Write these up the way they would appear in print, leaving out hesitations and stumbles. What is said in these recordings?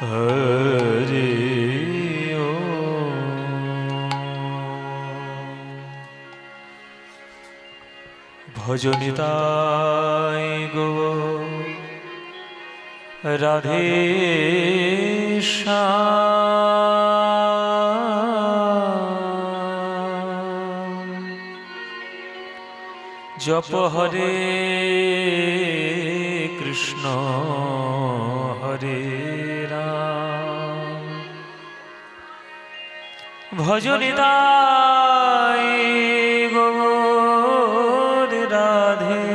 हरि भजनिताय गो राधे श्याम जप हरे कृष्ण हरे राम भजनिताय गौर राधे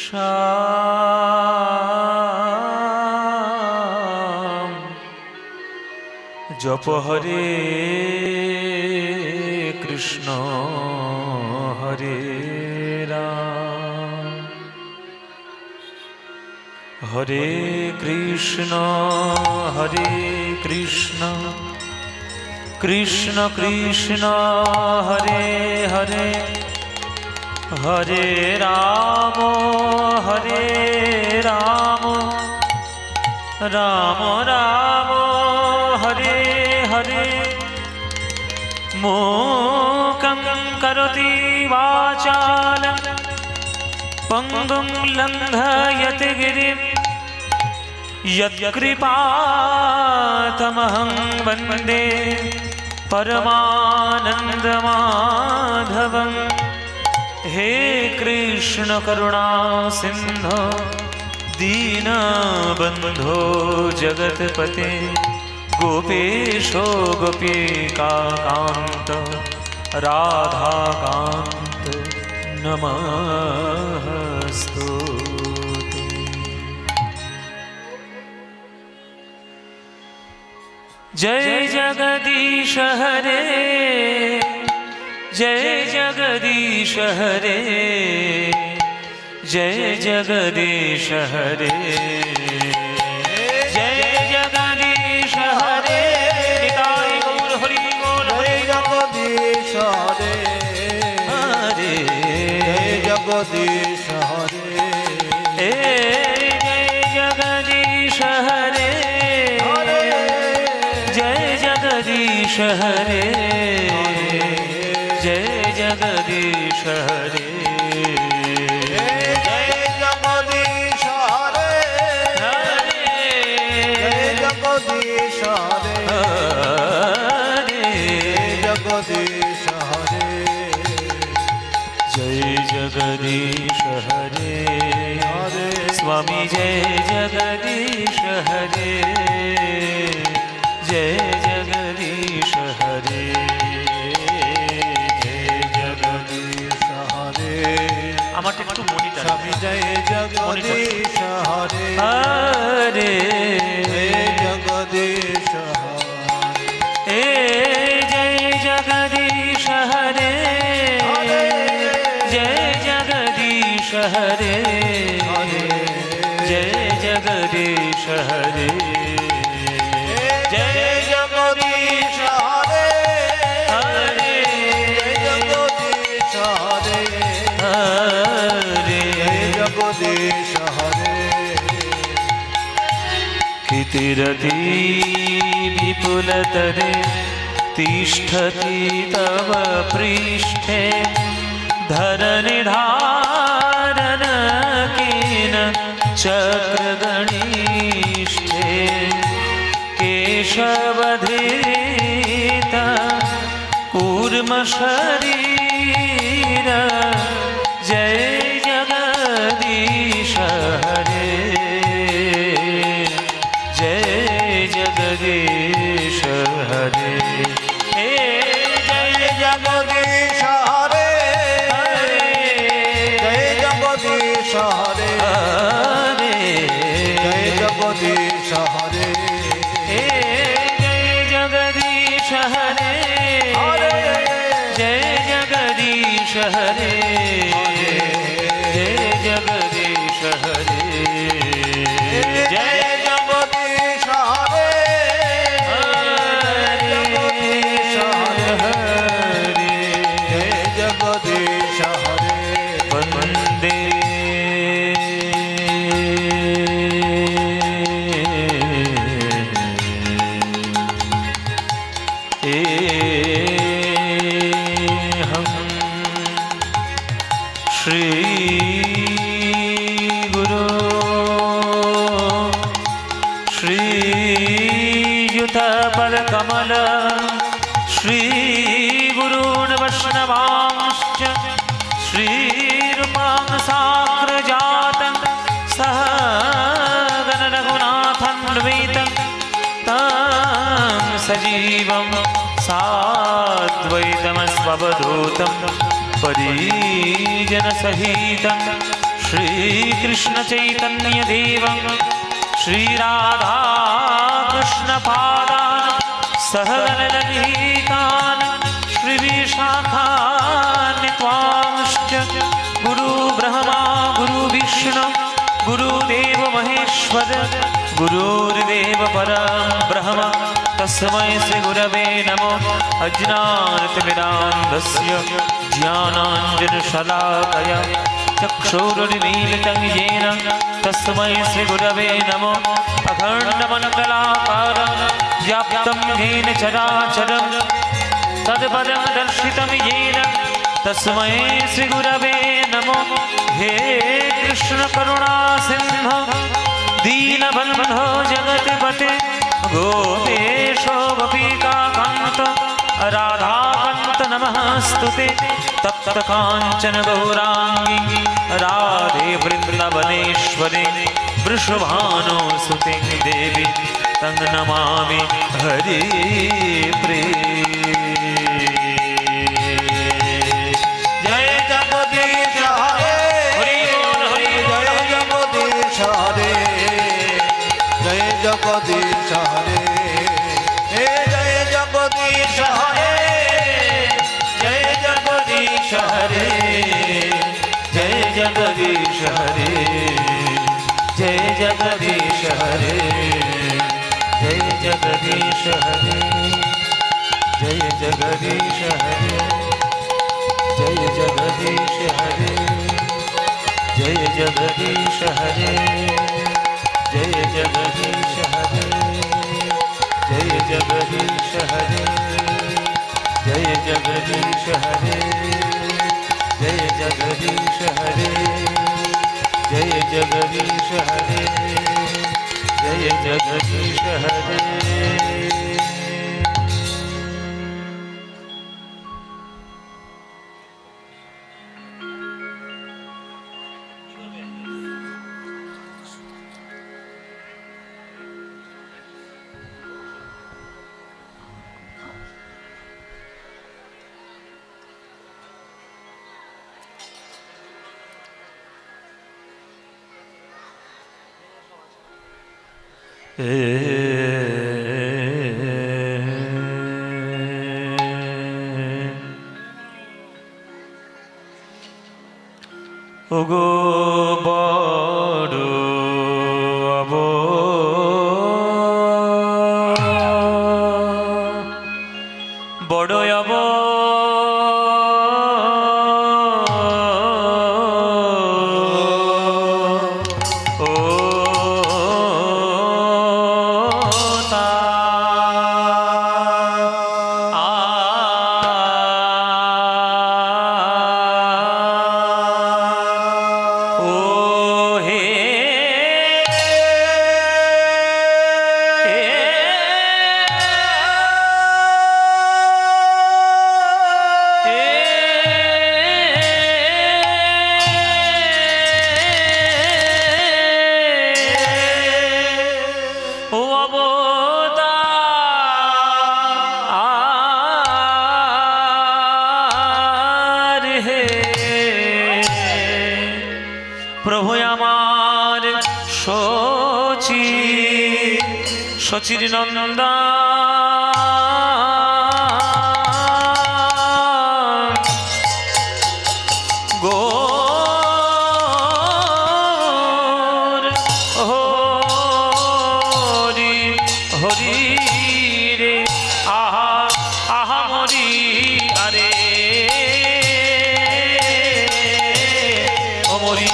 श्याम जप हरे कृष्ण हरे राम हरे कृष्ण कृष्ण कृष्ण हरे हरे हरे राम राम राम हरे हरे मूकं करोति वाचालं पंगुं लंघयति गिरिं यत्कृपातमहं वन्दे परमानन्दमाधवं हे कृष्ण करुणा सिन्धो दीनबन्धो जगत्पते गोपेशो गोपिकान्त राधाकान्त नमस्तुते। जय जगदीश हरे जय जगदीश हरे जय जगदीश हरे जय जगदीश हरे निताय गौर हरि बोल हरे जगदीश हरे हरे जगदीश हरे जय जगदीश हरे जय जगदीश हरे जय जगदीश हरे जगदीश हरे जय जगदीश हरे हरे स्वामी जय जगदीश हरे जय जगदीश हरे जय जगदीश हरे আমার একটু মনিটা स्वामी जय जगदीश हरे हरे जय जगदीश हरे जय जगदीश हरे जय जगदीश हरे जय जगदीश हरे जय जगदीश हरे हरे जगदीश हरे हरे जगदीश हरे कितिरति विपुलतरे तिष्ठति तव पृष्ठे धरनिधारन कीन चक्रगणिष्ठे केशवधृत कूर्मशरीर जय जगदीश हरे जय जगदीश हरे जय जगदीश हरे जय जगदीश हरे जय जगदीश हरे जय जगदीश हरे जय जगदीश हरे जय जगदीश हरे जय जगदीश हरे जगदीश हरे जय जगदीश हरे वन्दे पदकमल श्रीगुरून् वैष्णवांश्च श्रीरूपां साग्रजातं सहगण रघुनाथान्वितं तं सजीवं साद्वैतमस्ववधूतं परिजनसहितं श्रीकृष्णचैतन्यदेवं श्रीराधाकृष्णपादान् सहगणललितान् श्रीविशाखान्वितांश्च गुरुब्रह्मा गुरुविष्णु गुरुदेव महेश्वर गुरुर्देव परं ब्रह्म तस्मै श्रीगुरवे नमो अज्ञानतिमिरान्धस्य ज्ञानाञ्जनशलाकया चक्षुरुन्मीलितं येन तस्मै श्रीगुरवे नमो अखण्डमण्डलाकारं व्याप्तं येन चराचरं तत्पदं दर्शितं येन तस्मै श्रीगुरवे नमो हे कृष्ण करुणा सिन्धो दीनबन्धो जगत्पते गोपेशो गोपिकान्त राधाकान्त नमस्तुते तप्त काञ्चन गौराङ्गी राधे वृन्दावनेश्वरी वृषभानुसुते देवी तं नमामि हरिप्रिये। जय जगदीश हरे हरि बोल हरि बोल जय जगदीश हरे जय जगदीश हरे हे जय जगदीश हरे जय जगदीश हरे जय जगदीश हरे जय जगदीश हरे जय जगदीश हरे जय जगदीश हरे जय जगदीश हरे जय जगदीश हरे जय जगदीश हरे जय जगदीश हरे जय जगदीश हरे जय जगदीश हरे जय जगदीश हरे जय जगदीश हरे। ওগো বড় বড় প্রভু আমার শচীর নন্দন গোর হরি হরি রে আহা আহা মরি আরে ও মরি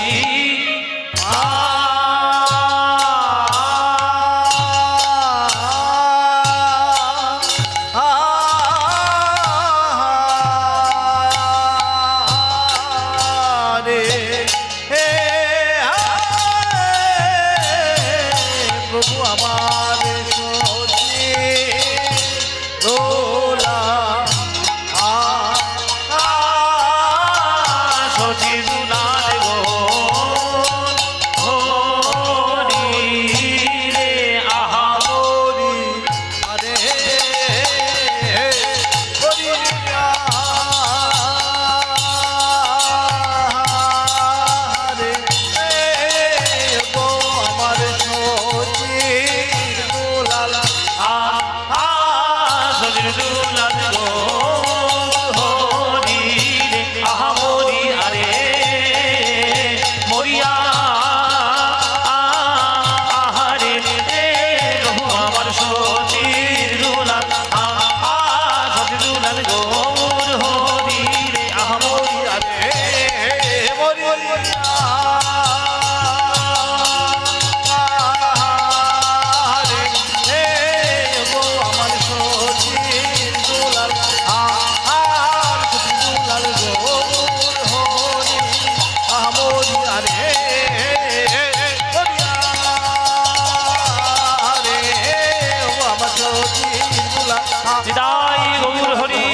নিতাই গৌর হরি।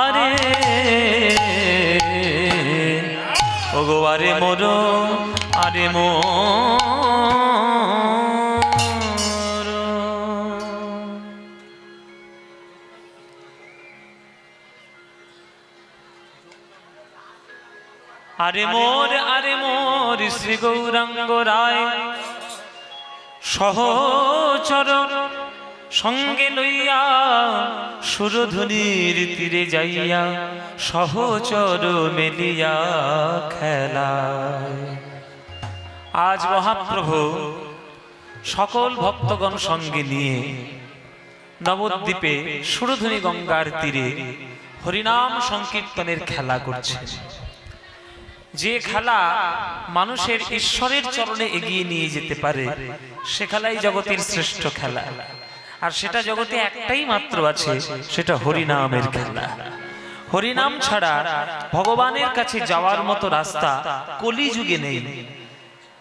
আরে ওগো আরে মোর, আরে মোর, আরে মোর, আরে মোর শ্রী গৌরাঙ্গ রায় সহচর সঙ্গে লইয়া সুরধুনির তীরে যাইয়া সহচর মেলিয়া খেলায়। আজ মহাপ্রভু সকল ভক্তগণ সঙ্গে নিয়ে নবদ্বীপে সুরধুনি গঙ্গার তীরে হরিনাম সংকীর্তনের খেলা করছে। যে খেলা মানুষের ঈশ্বরের চরণে এগিয়ে নিয়ে যেতে পারে সে খেলাই জগতের শ্রেষ্ঠ খেলা। আর সেটা জগতে একটাই মাত্র আছে, সেটা হরিনামের খেলা। হরিনাম ছাড়া ভগবানের কাছে যাওয়ার মতো রাস্তা কলিযুগে নেই।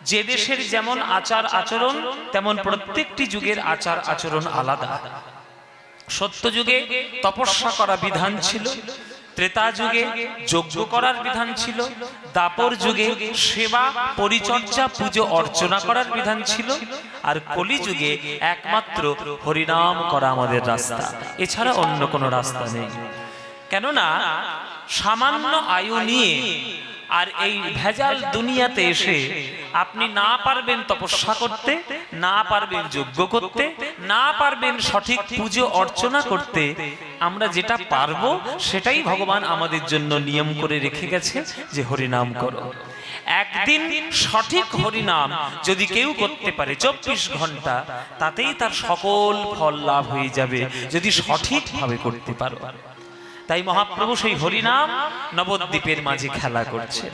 যে দেশের যেমন আচার আচরণ তেমন প্রত্যেকটি যুগের আচার আচরণ আলাদা। সত্য যুগে তপস্যা করা বিধান ছিল, ত্রেতা যুগে যজ্ঞ করার বিধান ছিল, দাপর যুগে সেবা পরিচর্যা পুজো অর্চনা করার বিধান ছিল, আর কলি যুগে একমাত্র হরিনাম করা আমাদের রাস্তা, এছাড়া অন্য কোনো রাস্তা নেই। কেননা সামান্য আয়ু নিয়ে আর এই ভেজাল দুনিয়াতে এসে আপনি না পারবেন তপস্যা করতে, না পারবেন যজ্ঞ করতে, না পারবেন সঠিক পুজো অর্চনা করতে। আমরা যেটা পারবো সেটাই ভগবান আমাদের জন্য নিয়ম করে রেখে গেছে যে হরিনাম করো। একদিন সঠিক হরিনাম যদি কেউ করতে পারে 24 ঘন্টা, তাতেই তার সকল ফল লাভ হয়ে যাবে যদি সঠিকভাবে করতে পারো। তাই মহাপ্রভু সেই হরিনাম নবদ্বীপের মাঝে খেলা করছে।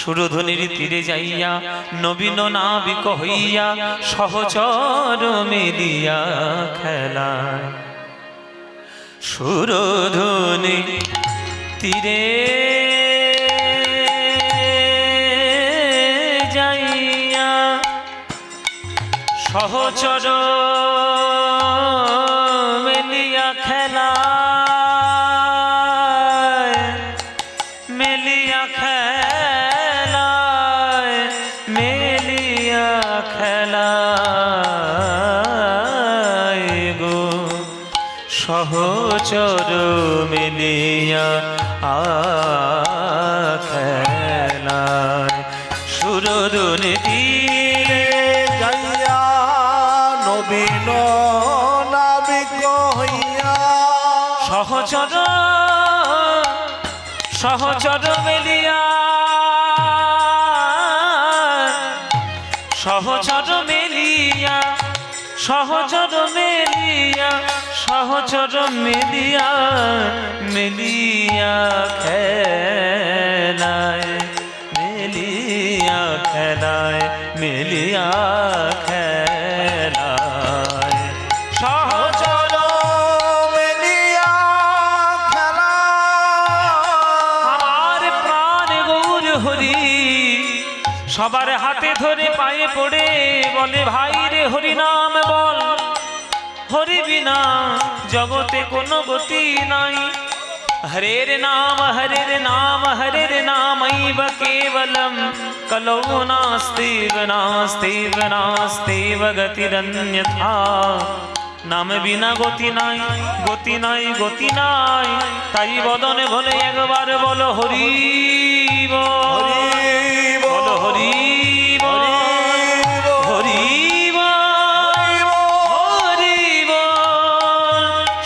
সুরধুনির তীরে যাইয়া নবীন নাবিক হইয়া সহচর মেলিয়া খেলা। সুরধুনি তীরে যাইয়া সহচর মেলিয়া খেলা, মেলিয়া খেলায়, মেলিয়া খেলায় গো সহচর মেলিয়া খেলায়। সুরধুনি তীরে যাইয়া নবীন নাবিক হইয়া সহচর, সহচর মেলিয়া, সহচর মেলিয়া, সহচর মেলিয়া, সহচর মেলিয়া, মেলিয়া খেলায়, মেলিয়া খেলায়, মেলিয়া খেলায়। সহচর মেলিয়া খেলা। আমার প্রাণ গৌর হরি সবার হাতে ধরে পায়ে পড়ে বলে, ভাই রে হরিনাম বল, হরি বিনা জগতে কোনো গতি নাই। হরের নাম, হরের নাম, হরের নামৈব কেবলম কলৌ নাস্তিব, নাস্তিব, নাস্তিব গতিরন্যথা। নাম বিনা গতি নাই, গতি নাই, গতি নাই। তাই বদনে বলে একবার বলো হরি বল, বলো হরি বল, হরি বল, হরি বল।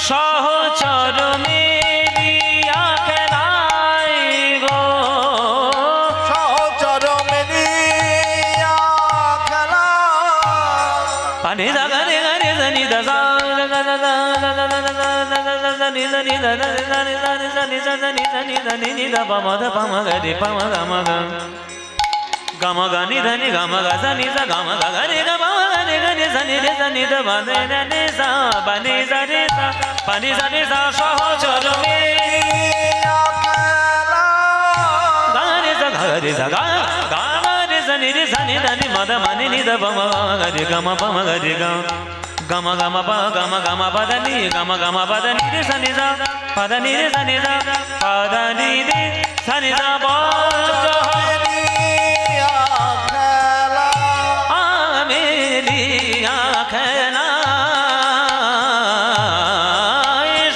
সহচর মেলিয়া খেলায় গো, সহচর মেলিয়া খেলা। পানি দাগারে গারে জানি দাদা সহচর মেলিয়া খেলা। গারে জাগারে জাগা গারে জানি রে জানি দানি মাদা মানি নিদা বামা গারে গামা বামা গারে গা গম গম পা গম গম পদনি গম গম পদনি রে সনি যা পদনি রে সনি যা পদনি রে সনি যা বজ মেলিয়া খেলা আমেলিয়া খেলা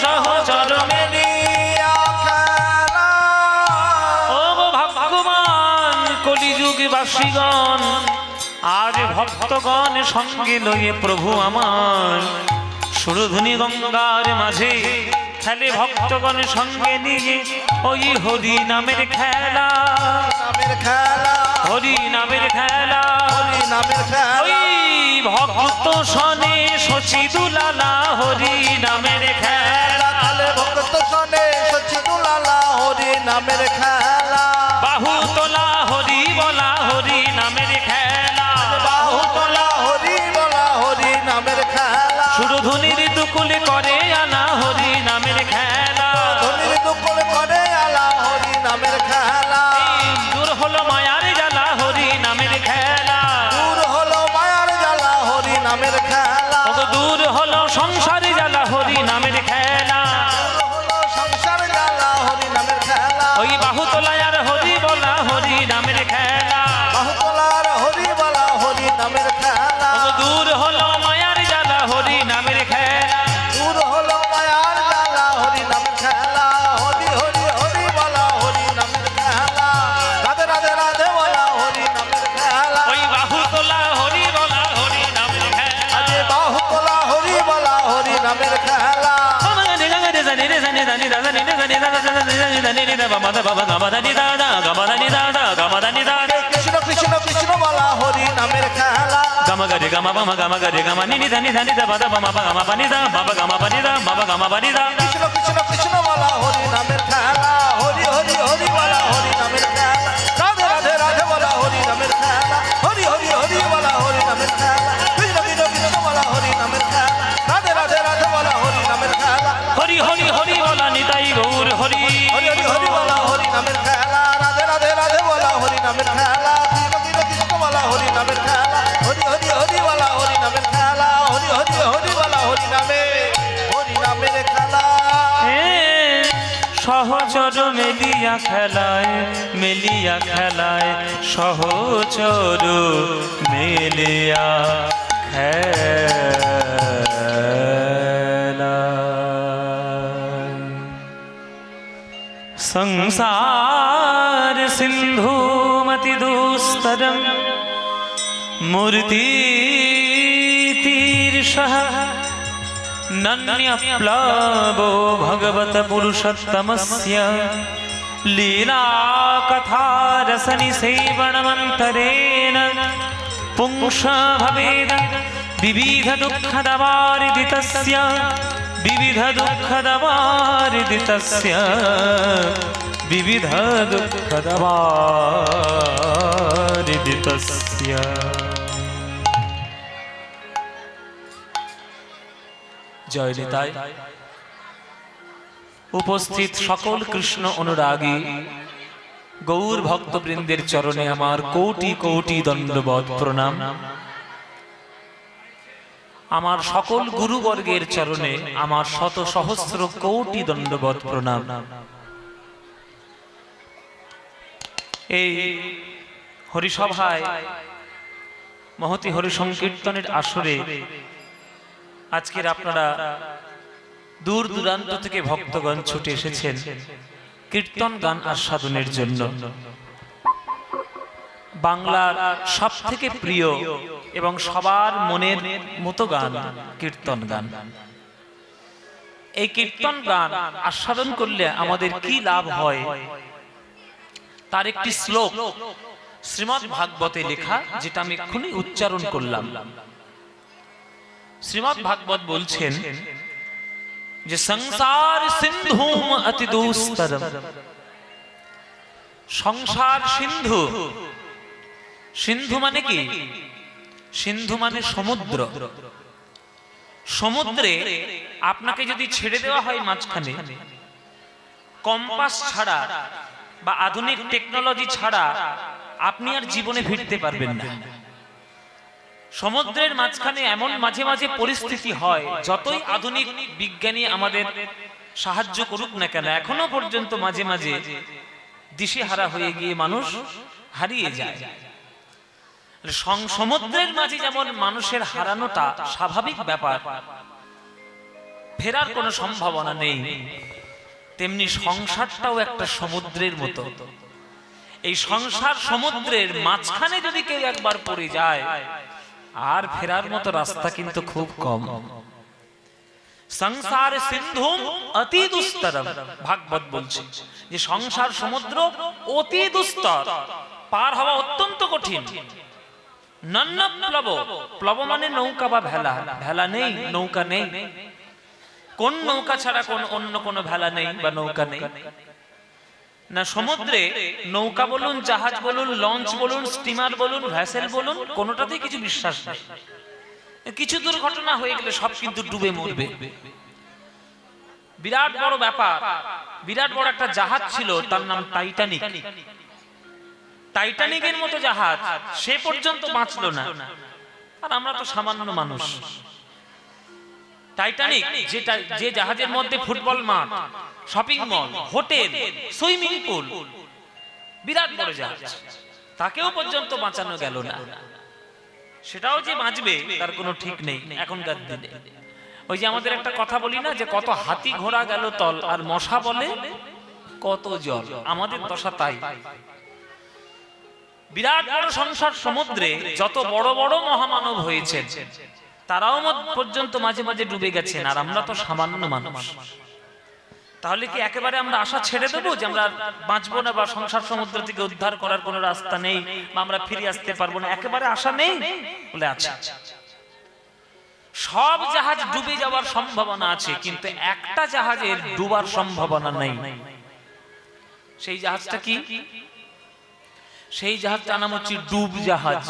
সহচর মেলিয়া খেলা ও ভগবান কলিযুগ বাসীগণ আজ ভক্তগণ সঙ্গে লইয়ে প্রভু আমার সুরধুনি গঙ্গার মাঝে খেলে ভক্তগণ সঙ্গে নিয়ে ওই হরি নামের খেলা নামের খেলা হরি নামের খেলা হরি নামের খেলা ওই ভক্ত সনে শচী দুলালা হরি নামের খেলা খেলে ভক্ত সনে সচি দুলালা হরি নামের খেলা বাহু তোলা হরি বলা হরি নামের খেলা বাহু তোলা হরি বলা হরি নামের খেলা সুরধুনির দুকুল করে আনা হরি নামের খেলা ধনির দুকুল করে আলা হরি নামের খেলা দূর হলো মায়ার জ্বালা হরি নামের খেলা দূর হলো মায়ার জ্বালা হরি নামের খেলা কত দূর হলো সংসার জ্বালা হরি নামের খেলা দূর হলো সংসার জ্বালা হরি নামের খেলা ওই বাহু তোলায়ার হরি বলা হরি নামের খেলা বাহু তোলার হরি বলা হরি নামের খেলা কত দূর হলো মায়ার জ্বালা হরি নামের খেলা দূর হলো মায়ার জ্বালা হরি নামের খেলা হরি হরি হরি বলা হরি নামের খেলা রাধে রাধে রাধে বলা হরি নামের খেলা ওই বাহু তোলা হরি বলা হরি নামের খেলা আজে বাহু তোলা হরি বলা হরি নামের খেলা কৃষ্ণ কৃষ্ণ কৃষ্ণ বলা হরি নামের খেলা গম গরে গম বম গম গরে গম নি নি ধানি ধানি দা বম মা গম পানি দা বাবা গম পানি দা বাবা গম পানি দা কৃষ্ণ কৃষ্ণ কৃষ্ণ বলা হরি নামের খেলা হরি হরি হরি বলা হরি নামের খেলা রাধে রাধে রাধে বলা হরি নামের খেলা হরি হরি হরি বলা হরি নামের খেলা কৃষ্ণ কৃষ্ণ কৃষ্ণ বলা হরি নামের খেলা রাধে রাধে রাধে বলা হরি নামের খেলা হরি হরি হরি বলা নিতাই গৌর হরি হরি হরি হরি বলা হরি নামের খেলা রাধে রাধে রাধে বলা হরি নামের খেলা কৃষ্ণ কৃষ্ণ কৃষ্ণ বলা হরি নামের খেলা হরি হরি হরি বলা হরি নামের খেলা হরি হরি হরি বলা হরি নামের খেলা সহচর মেলিয়া খেলায় সহচর মেলিয়া খেলায় সংসার সিন্ধু মতি দুস্তরম মূর্তি তীর্ষঃ নন্যপ্লবো ভগবত পুরুষোত্তমস্য লীলা কথা রসনি সেবনমন্তরেণ পুংস ভবেদ বিবিধ দুঃখদবারিদিতস্য বিবিধ দুঃখদবারিদিতস্য বিবিধ দুঃখদবারিদিতস্য জয় নিতাই। উপস্থিত সকল কৃষ্ণ অনুরাগী গৌর ভক্তবৃন্দের চরণে আমার কোটি কোটি দণ্ডবৎ প্রণাম। আমার সকল গুরুবর্গের চরণে আমার শত সহস্র কোটি দণ্ডবৎ প্রণাম। এই হরিসভায় মহতি হরি সংকীর্তনের আসরে আজকের আপনারা দূর দূরান্ত থেকে ভক্তগণ ছুটে এসেছেন কীর্তন গান আস্বাদনের জন্য। বাংলার সব থেকে প্রিয় এবং সবার মনের মতো গান কীর্তন গান। এই কীর্তন গান আস্বাদন করলে আমাদের কি লাভ হয় তার একটি শ্লোক শ্রীমদ্ ভাগবতে লেখা, যেটা আমি এক্ষুনি উচ্চারণ করলাম। শ্রীমদ্ ভাগবত বলছেন যে সংসার সিন্ধুম অতি দুস্তরম। সংসার সিন্ধু, সিন্ধু মানে কি? সিন্ধু মানে সমুদ্র। সমুদ্রে আপনাকে যদি ছেড়ে দেওয়া হয় মাঝখানে, কম্পাস ছাড়া বা আধুনিক টেকনোলজি ছাড়া আপনি আর জীবনে ফিরতে পারবেন না। সমুদ্রের মাঝখানে এমন মাঝে মাঝে পরিস্থিতি হয়, যতই আধুনিক বিজ্ঞানী আমাদের সাহায্য করুক না কেন, এখনো পর্যন্ত মাঝে মাঝে দিশেহারা হয়ে গিয়ে মানুষ হারিয়ে যায়। সমুদ্রের মাঝে যেমন মানুষের হারানোটা স্বাভাবিক ব্যাপার, ফেরার কোনো সম্ভাবনা নেই, তেমনি সংসারটাও একটা সমুদ্রের মতো। এই সংসার সমুদ্রের মাঝখানে যদি কেউ একবার পড়ে যায়, আর ফেরার মতো রাস্তা কিন্তু খুব কম। সংসার সিন্ধুম অতি দুস্তরম, ভাগবত বলছে যে সংসার সমুদ্র অতি দুস্তর, পার হওয়া অত্যন্ত কঠিন। নন্ন প্লব, প্লব মানে নৌকা বা ভেলা, ভেলা নেই, নৌকা নেই। কোন নৌকা ছাড়া কোন অন্য কোন ভেলা নেই বা নৌকা নেই না। সমুদ্রে নৌকা বলুন, জাহাজ বলুন, লঞ্চ বলুন, স্টিমার বলুন, ভ্যাসেল বলুন, কোনোটাতেই কিছু বিশ্বাস নেই। কিছু দুর্ঘটনা হয়ে গেলে সব কিন্তু ডুবে মরবে। বিরাট বড় ব্যাপার, বিরাট বড় একটা জাহাজ ছিল, তার নাম টাইটানিক। টাইটানিকের মতো জাহাজ সে পর্যন্ত বাঁচলো না, আর আমরা তো সামান্য মানুষ। টাইটানিক যে জাহাজের মধ্যে ফুটবল মাঠ, shopping mall, hotel, swimming pool, বিরাট বড় জাহাজ, তাকেও পর্যন্ত বাঁচানো গেল না। সেটাও যে বাঁচবে তার কোনো ঠিক নেই এখনকার দিনে। ওই যে আমাদের একটা কথা বলি না, যে কত হাতি ঘোড়া গেল তল, আর মশা বলে কত জল। আমাদের দশা তাই। বিরাট বড় সংসার সমুদ্রে যত বড় বড় মহামানব হয়েছে, তারাও পর্যন্ত মাঝে মাঝে ডুবে গেছেন, আর আমরা তো সামান্য মানুষ। তাহলে কি একেবারে আমরা আশা ছেড়ে দেবো যে আমরা বাঁচবো না, বা সংসার সমুদ্র থেকে উদ্ধার করার কোনো রাস্তা নেই, বা আমরা ফিরে আসতে পারবো না? একেবারে আশা নেই বলে আছে। সব জাহাজ ডুবে যাওয়ার সম্ভাবনা আছে, কিন্তু একটা জাহাজের ডুবার সম্ভাবনা নেই। সেই জাহাজটা কি? সেই জাহাজটার নাম হচ্ছে ডুব জাহাজ।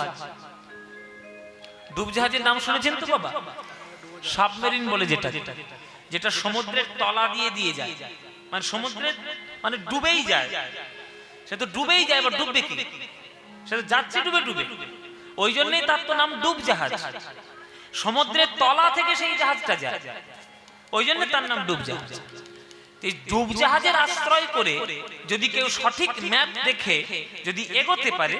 ডুব জাহাজের নাম শুনেছেন তো বাবা? সাবমেরিন বলে যেটা, যেটা সমুদ্রের তলা দিয়ে দিয়ে যায়, মানে সমুদ্রের মানে ডুবেই যায়। সে তো ডুবেই যায়, এবার ডুববে কি? সে তো যাচ্ছে ডুবে ডুবে, ওই জন্যই তার তো নাম ডুব জাহাজ। সমুদ্রের তলা থেকে সেই জাহাজটা যায়, ওই জন্য তার নাম ডুব জাহাজ। এই ডুব জাহাজের আশ্রয় করে যদি কেউ সঠিক ম্যাপ দেখে যদি এগোতে পারে,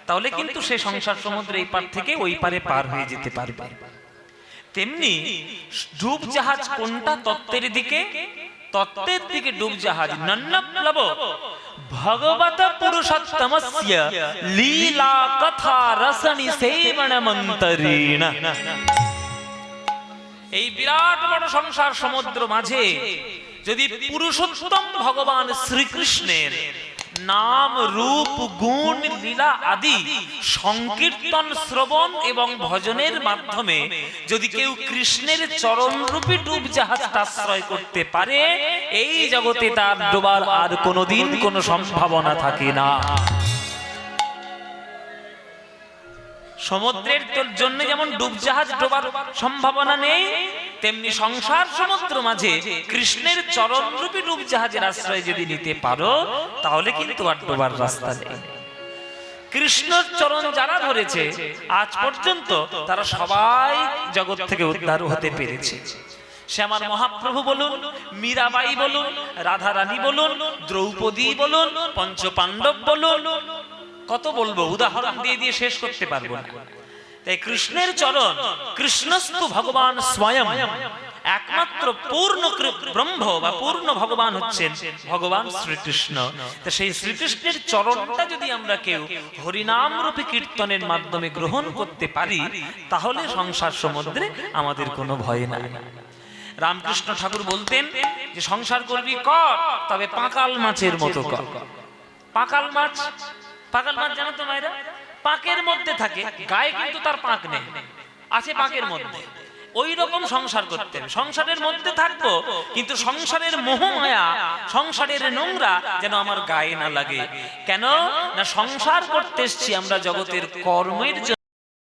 তাহলে কিন্তু সে সংসার সমুদ্রে এই পার থেকে ওই পারে পার হয়ে যেতে পারবে। তেমনি ডুব জাহাজ কোনটা? তত্ত্বের দিকে, তত্ত্বের দিকে ডুব জাহাজ। নন্নপ্লব ভগবত পুরুষোত্তমস্য লীলা কথা রসনি সেবন মন্তরেণ। এই বিরাট বড় সংসার সমুদ্র মাঝে যদি পুরুষোত্তম ভগবান শ্রীকৃষ্ণের নাম, রূপ, গুণ, লীলা আদি সংকীর্তন, শ্রবণ এবং ভজনের মাধ্যমে যদি কেউ কৃষ্ণের চরণরূপী ডুব জাহাজটা আশ্রয় করতে পারে, এই জগতে তার ডোবার আর কোনোদিন কোনো সম্ভাবনা থাকে না। সমুদ্রের জন্য যেমন ডুব জাহাজ ডোবার সম্ভাবনা নেই, তেমনি সংসার সমুদ্র মাঝে কৃষ্ণের চরণরূপী ডুব জাহাজের আশ্রয় যদি নিতে পারো, তাহলে কিন্তু আর ডোবার রাস্তা নেই। কৃষ্ণর চরণ যারা ধরেছে আজ পর্যন্ত, তারা সবাই জগৎ থেকে উদ্ধার হতে পেরেছে। শ্যামার মহাপ্রভু বলুন, মীরাবাই বলুন, রাধা রানী বলুন, দ্রৌপদী বলুন, পঞ্চপাণ্ডব বলুন, কত বলবো, উদাহরণ দিয়ে দিয়ে শেষ করতে পারবো না। তাই কৃষ্ণের চরণ, কৃষ্ণস্তু ভগবান স্বয়ং, একমাত্র পূর্ণ ব্রহ্ম বা পূর্ণ ভগবান হচ্ছেন ভগবান শ্রীকৃষ্ণ। তো সেই শ্রীকৃষ্ণের চরণটা যদি আমরা কেউ হরিনাম রূপী কীর্তনের মাধ্যমে গ্রহণ করতে পারি, তাহলে সংসার সমুদ্রে আমাদের কোনো ভয় নাই। রামকৃষ্ণ ঠাকুর বলতেন যে সংসার করবি কর, তবে পাকাল মাছের মতো কর। পাকাল মাছ, পাকাল মাছ জানো তো মায়েরা? পাকের মধ্যে থাকে, গায়ে কিন্তু তার পাক নেই, আছে পাকের মধ্যে। ওই রকম সংসার করতে হবে। সংসারের মধ্যে থাকবো, কিন্তু সংসারের মোহ মায়া, সংসারের নোংরা যেন আমার গায়ে না লাগে। কেন না? সংসার করতে এসেছি আমরা জগতের কর্মের জন্য।